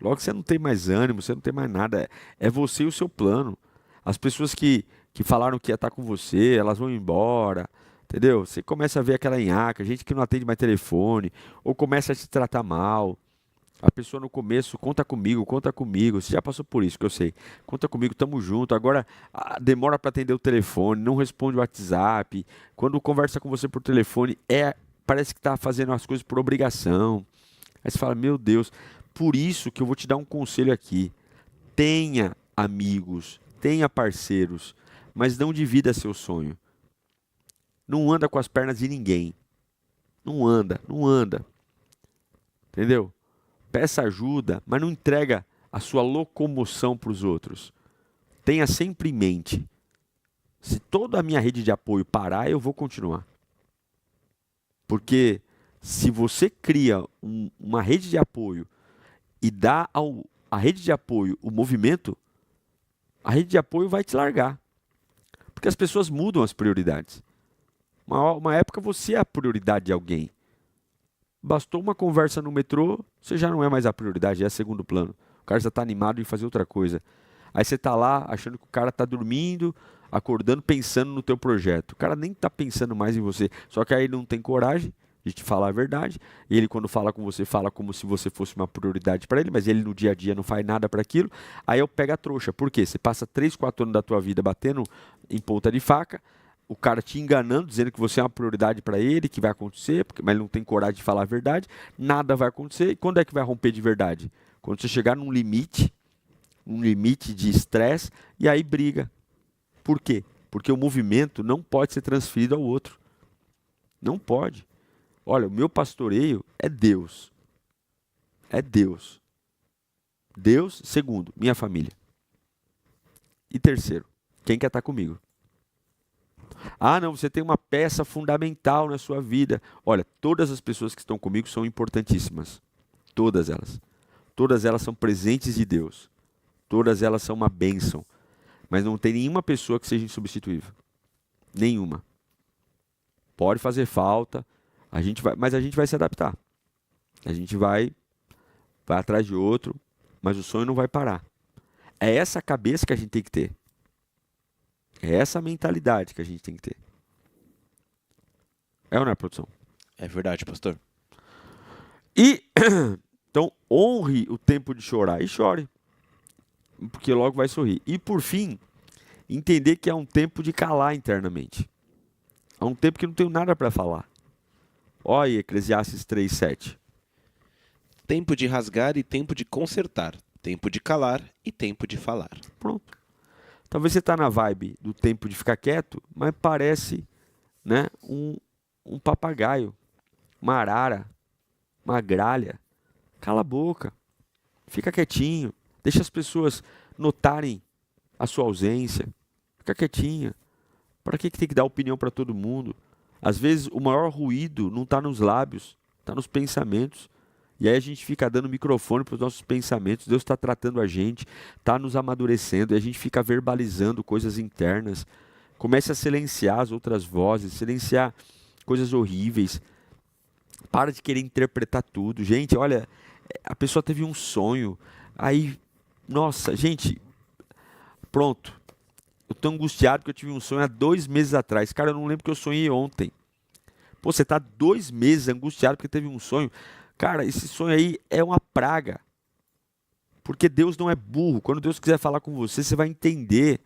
Logo você não tem mais ânimo, você não tem mais nada. É você e o seu plano. As pessoas que falaram que ia estar com você, elas vão embora, entendeu? Você começa a ver aquela nhaca, gente que não atende mais telefone, ou começa a se tratar mal. A pessoa no começo, conta comigo, você já passou por isso, que eu sei. Conta comigo, tamo junto. Agora demora para atender o telefone, não responde o WhatsApp. Quando conversa com você por telefone, parece que está fazendo as coisas por obrigação. Aí você fala, meu Deus, por isso que eu vou te dar um conselho aqui. Tenha amigos, tenha parceiros, mas não divida seu sonho. Não anda com as pernas de ninguém. Não anda. Entendeu? Peça ajuda, mas não entrega a sua locomoção para os outros. Tenha sempre em mente. Se toda a minha rede de apoio parar, eu vou continuar. Porque se você cria uma rede de apoio e dá à rede de apoio o movimento, a rede de apoio vai te largar. Porque as pessoas mudam as prioridades. Uma época você é a prioridade de alguém. Bastou uma conversa no metrô, você já não é mais a prioridade, é segundo plano. O cara já está animado em fazer outra coisa. Aí você está lá achando que o cara está dormindo, acordando, pensando no teu projeto. O cara nem está pensando mais em você. Só que aí ele não tem coragem de te falar a verdade. E ele, quando fala com você, fala como se você fosse uma prioridade para ele, mas ele no dia a dia não faz nada para aquilo. Aí eu pego a trouxa. Por quê? Você passa 3, 4 anos da tua vida batendo em ponta de faca, o cara te enganando, dizendo que você é uma prioridade para ele, que vai acontecer, mas ele não tem coragem de falar a verdade, nada vai acontecer. E quando é que vai romper de verdade? Quando você chegar num limite de estresse, e aí briga. Por quê? Porque o movimento não pode ser transferido ao outro. Não pode. Olha, o meu pastoreio é Deus. É Deus. Deus, segundo, minha família. E terceiro, quem quer estar comigo? Ah, não, você tem uma peça fundamental na sua vida. Olha, todas as pessoas que estão comigo são importantíssimas. Todas elas. Todas elas são presentes de Deus. Todas elas são uma bênção. Mas não tem nenhuma pessoa que seja insubstituível. Nenhuma. Pode fazer falta, mas a gente vai se adaptar. A gente vai atrás de outro, mas o sonho não vai parar. É essa cabeça que a gente tem que ter. É essa mentalidade que a gente tem que ter. É ou não é, produção? É verdade, pastor. E, então, honre o tempo de chorar e chore. Porque logo vai sorrir. E, por fim, entender que é um tempo de calar internamente. É um tempo que não tenho nada para falar. Olha aí, Eclesiastes 3:7. Tempo de rasgar e tempo de consertar. Tempo de calar e tempo de falar. Pronto. Talvez você está na vibe do tempo de ficar quieto, mas parece, né, um papagaio, uma arara, uma gralha. Cala a boca. Fica quietinho. Deixa as pessoas notarem a sua ausência. Fica quietinha. Para que tem que dar opinião para todo mundo? Às vezes o maior ruído não está nos lábios, está nos pensamentos. E aí a gente fica dando microfone para os nossos pensamentos. Deus está tratando a gente, está nos amadurecendo. E a gente fica verbalizando coisas internas. Comece a silenciar as outras vozes, silenciar coisas horríveis. Para de querer interpretar tudo. Gente, olha, a pessoa teve um sonho. Aí, nossa, gente, pronto. Eu tô angustiado porque eu tive um sonho há 2 meses atrás. Cara, eu não lembro que eu sonhei ontem. Pô, você tá 2 meses angustiado porque teve um sonho. Cara, esse sonho aí é uma praga. Porque Deus não é burro. Quando Deus quiser falar com você, você vai entender.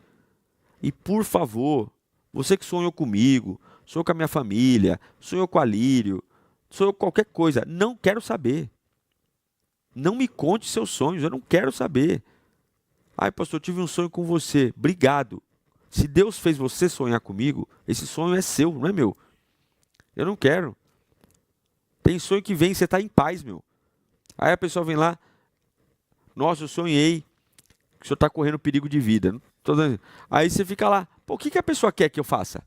E por favor, você que sonhou comigo, sonhou com a minha família, sonhou com a Lírio, sonhou com qualquer coisa, não quero saber. Não me conte seus sonhos, eu não quero saber. Ai, pastor, eu tive um sonho com você. Obrigado. Se Deus fez você sonhar comigo, esse sonho é seu, não é meu. Eu não quero. Tem sonho que vem e você está em paz, meu. Aí a pessoa vem lá, nossa, eu sonhei que o senhor está correndo perigo de vida. Aí você fica lá, pô, o que a pessoa quer que eu faça?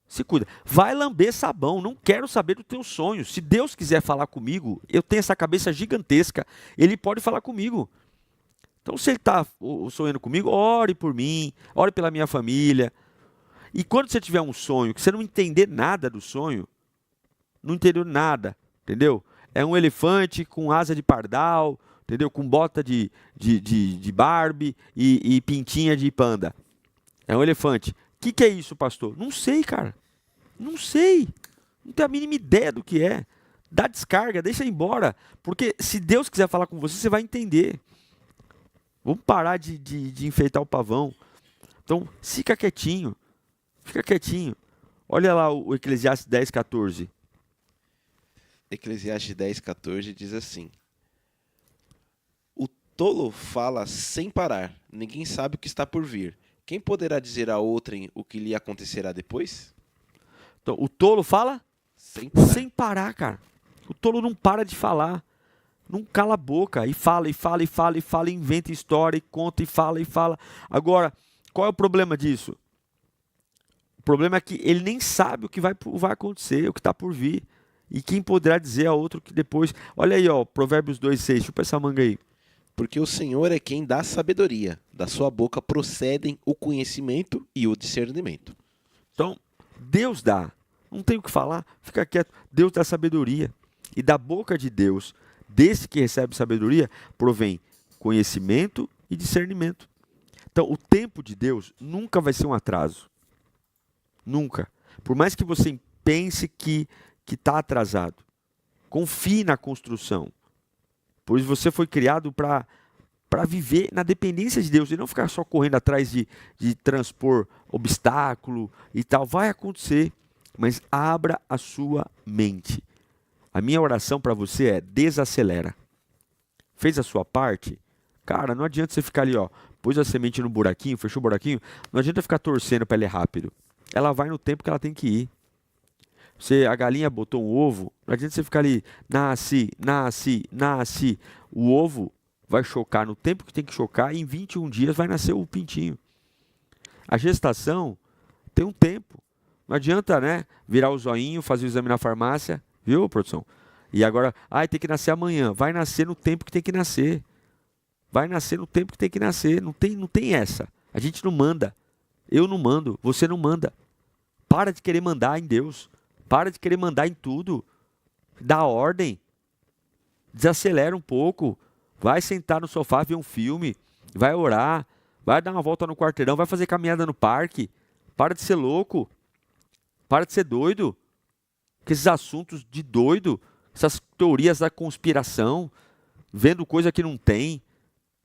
Se cuida. Vai lamber sabão, não quero saber do teu sonho. Se Deus quiser falar comigo, eu tenho essa cabeça gigantesca, Ele pode falar comigo. Então, se Ele está sonhando comigo, ore por mim, ore pela minha família. E quando você tiver um sonho, que você não entender nada do sonho, não entendeu nada, entendeu? É um elefante com asa de pardal, entendeu? Com bota de Barbie e pintinha de panda. É um elefante. O que é isso, pastor? Não sei, cara. Não sei. Não tenho a mínima ideia do que é. Dá descarga, deixa ir embora. Porque se Deus quiser falar com você, você vai entender. Vamos parar de enfeitar o pavão. Então, fica quietinho. Fica quietinho. Olha lá o Eclesiastes 10:14. Eclesiastes 10:14 diz assim: O tolo fala sem parar, ninguém sabe o que está por vir. Quem poderá dizer a outrem o que lhe acontecerá depois? Então, o tolo fala Sem parar. sem parar, cara. O tolo não para de falar. Não cala a boca. E fala, e fala, e fala, e fala, e inventa história, e conta, e fala, e fala. Agora, qual é o problema disso? problema é que ele nem sabe o que vai acontecer, o que está por vir. E quem poderá dizer a outro que depois... Olha aí, ó, Provérbios 2,6, chupa essa manga aí. Porque o Senhor é quem dá sabedoria. Da sua boca procedem o conhecimento e o discernimento. Então, Deus dá. Não tem o que falar, fica quieto. Deus dá sabedoria. E da boca de Deus, desse que recebe sabedoria, provém conhecimento e discernimento. Então, o tempo de Deus nunca vai ser um atraso. Nunca. Por mais que você pense que está atrasado. Confie na construção. Pois você foi criado para viver na dependência de Deus e não ficar só correndo atrás de transpor obstáculo e tal. Vai acontecer, mas abra a sua mente. A minha oração para você é: desacelera. Fez a sua parte? Cara, não adianta você ficar ali, ó, pôs a semente no buraquinho, fechou o buraquinho, não adianta ficar torcendo para ele ir rápido. Ela vai no tempo que ela tem que ir. A galinha botou um ovo, não adianta você ficar ali, nasce. O ovo vai chocar no tempo que tem que chocar e em 21 dias vai nascer o pintinho. A gestação tem um tempo. Não adianta, né, virar o zoinho, fazer o exame na farmácia, viu, produção? E agora, tem que nascer amanhã. Vai nascer no tempo que tem que nascer. Vai nascer no tempo que tem que nascer. Não tem essa. A gente não manda. Eu não mando, você não manda. Para de querer mandar em Deus. Para de querer mandar em tudo. Dá ordem. Desacelera um pouco. Vai sentar no sofá, ver um filme. Vai orar. Vai dar uma volta no quarteirão. Vai fazer caminhada no parque. Para de ser louco. Para de ser doido. Com esses assuntos de doido. Essas teorias da conspiração. Vendo coisa que não tem.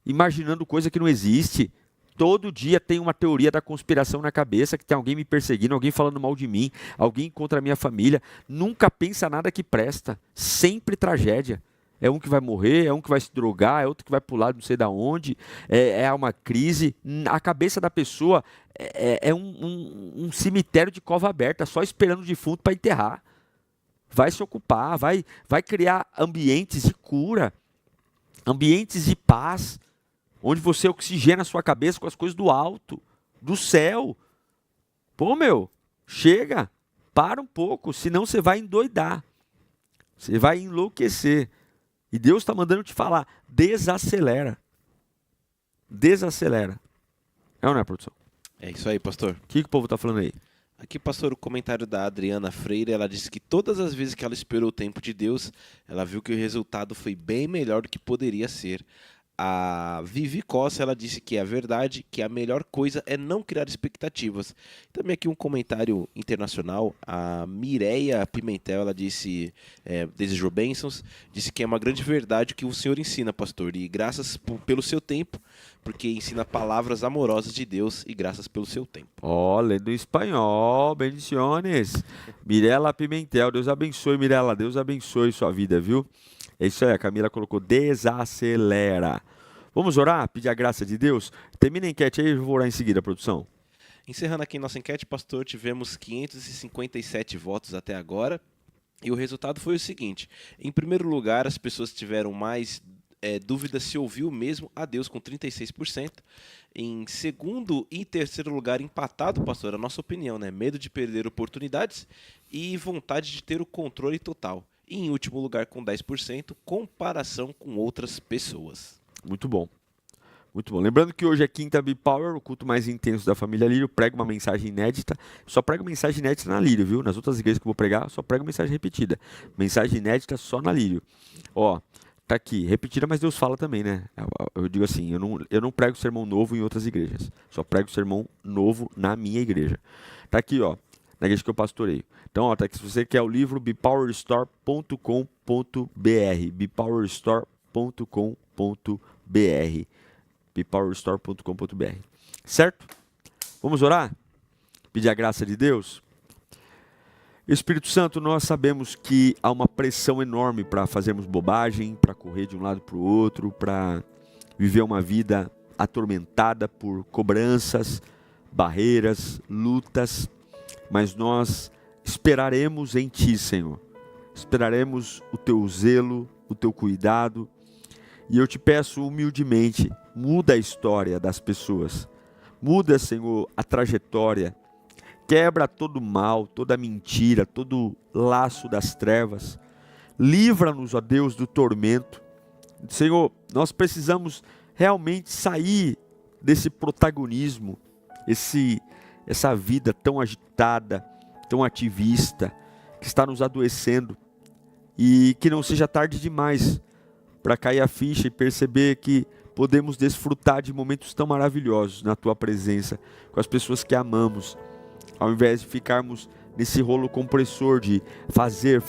Imaginando coisa que não existe. Todo dia tem uma teoria da conspiração na cabeça, que tem alguém me perseguindo, alguém falando mal de mim, alguém contra a minha família. Nunca pensa nada que presta. Sempre tragédia. É um que vai morrer, é um que vai se drogar, é outro que vai pular não sei da onde, é uma crise. A cabeça da pessoa é um cemitério de cova aberta, só esperando o defunto para enterrar. Vai se ocupar, vai criar ambientes de cura, ambientes de paz, onde você oxigena a sua cabeça com as coisas do alto, do céu. Pô, chega, para um pouco, senão você vai endoidar. Você vai enlouquecer. E Deus está mandando te falar, desacelera. Desacelera. É ou não é, produção? É isso aí, pastor. O que o povo está falando aí? Aqui, pastor, o comentário da Adriana Freire, ela disse que todas as vezes que ela esperou o tempo de Deus, ela viu que o resultado foi bem melhor do que poderia ser. A Vivi Costa, ela disse que é verdade, que a melhor coisa é não criar expectativas. Também aqui um comentário internacional, a Mireia Pimentel, ela disse, desejou bênçãos, disse que é uma grande verdade que o Senhor ensina, pastor, e graças pelo seu tempo, porque ensina palavras amorosas de Deus, e graças pelo seu tempo. Lendo em espanhol, bendiciones. Mirela Pimentel, Deus abençoe, Mirela, Deus abençoe sua vida, viu? É isso aí, a Camila colocou, desacelera. Vamos orar? Pedir a graça de Deus? Termina a enquete aí, eu vou orar em seguida, produção. Encerrando aqui nossa enquete, pastor, tivemos 557 votos até agora. E o resultado foi o seguinte. Em primeiro lugar, as pessoas tiveram mais dúvidas se ouviu mesmo a Deus, com 36%. Em segundo e terceiro lugar, empatado, pastor, a nossa opinião, né? Medo de perder oportunidades e vontade de ter o controle total. E em último lugar, com 10%, comparação com outras pessoas. Muito bom. Muito bom. Lembrando que hoje é quinta B-Power, o culto mais intenso da família Lírio. Prego uma mensagem inédita. Só prego mensagem inédita na Lírio, viu? Nas outras igrejas que eu vou pregar, só prego mensagem repetida. Mensagem inédita só na Lírio. Ó, tá aqui. Repetida, mas Deus fala também, né? Eu digo assim, eu não prego sermão novo em outras igrejas. Só prego sermão novo na minha igreja. Tá aqui, ó. Na igreja que eu pastoreio. Então, ó, tá aqui. Se você quer o livro, bepowerstore.com.br. bepowerstore.com.br. bepowerstore.com.br. Certo? Vamos orar? Pedir a graça de Deus? Espírito Santo, nós sabemos que há uma pressão enorme para fazermos bobagem, para correr de um lado para o outro, para viver uma vida atormentada por cobranças, barreiras, lutas, mas nós esperaremos em Ti, Senhor. Esperaremos o Teu zelo, o Teu cuidado, e eu te peço humildemente, muda a história das pessoas. Muda, Senhor, a trajetória. quebra todo mal, toda mentira, todo laço das trevas. Livra-nos, ó Deus, do tormento. Senhor, nós precisamos realmente sair desse protagonismo, essa vida tão agitada, tão ativista, que está nos adoecendo. E que não seja tarde demais para cair a ficha e perceber que podemos desfrutar de momentos tão maravilhosos na Tua presença, com as pessoas que amamos, ao invés de ficarmos nesse rolo compressor de fazer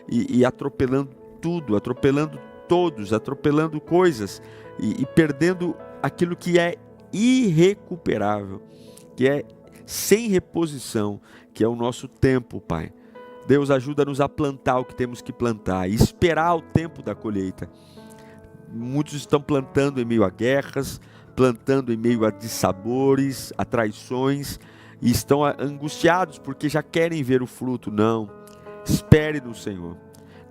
e atropelando tudo, atropelando todos, atropelando coisas e perdendo aquilo que é irrecuperável, que é sem reposição, que é o nosso tempo, Pai. Deus, ajuda-nos a plantar o que temos que plantar e esperar o tempo da colheita. Muitos estão plantando em meio a guerras, plantando em meio a dissabores, a traições, e estão angustiados porque já querem ver o fruto. Não, espere no Senhor.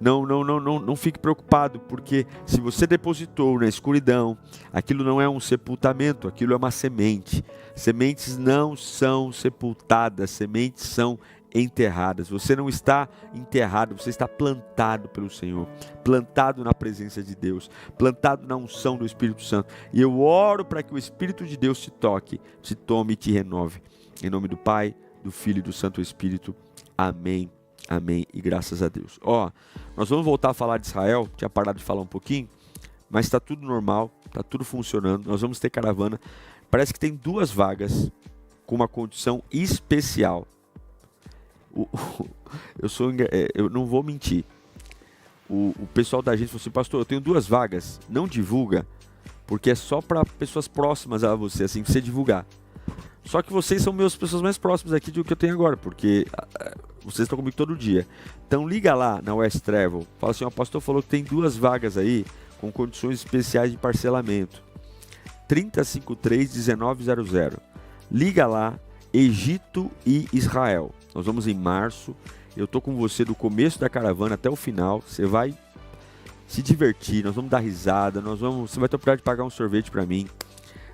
Não fique preocupado, porque se você depositou na escuridão, aquilo não é um sepultamento, aquilo é uma semente. Sementes não são sepultadas, sementes são enterradas. Você não está enterrado, você está plantado pelo Senhor, plantado na presença de Deus, plantado na unção do Espírito Santo. E eu oro para que o Espírito de Deus te toque, te tome e te renove. Em nome do Pai, do Filho e do Santo Espírito. Amém. Amém e graças a Deus. Nós vamos voltar a falar de Israel. Tinha parado de falar um pouquinho, mas está tudo normal, está tudo funcionando. Nós vamos ter caravana. Parece que tem 2 vagas com uma condição especial. Eu não vou mentir. O pessoal da agência falou assim: pastor, eu tenho 2 vagas, não divulga, porque é só para pessoas próximas a você, assim, você divulgar. Só que vocês são meus pessoas mais próximas aqui do que eu tenho agora, porque vocês estão comigo todo dia. Então liga lá na West Travel, fala assim: o pastor falou que tem 2 vagas aí com condições especiais de parcelamento. 3053-1900. Liga lá, Egito e Israel. Nós vamos em março. Eu tô com você do começo da caravana até o final. Você vai se divertir, nós vamos dar risada, você vai ter a oportunidade de pagar um sorvete para mim.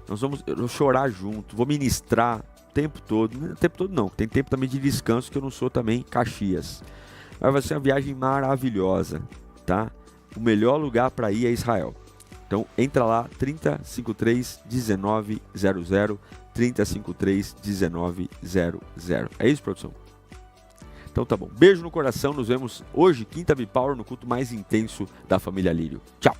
Eu vou chorar junto, vou ministrar o tempo todo. Não, o tempo todo não, tem tempo também de descanso, que eu não sou também Caxias. Mas vai ser uma viagem maravilhosa, tá? O melhor lugar para ir é Israel. Então entra lá, 3053-1900, 3053-1900. É isso, produção? Então tá bom. Beijo no coração, nos vemos hoje, quinta Bipower, no culto mais intenso da família Lírio. Tchau!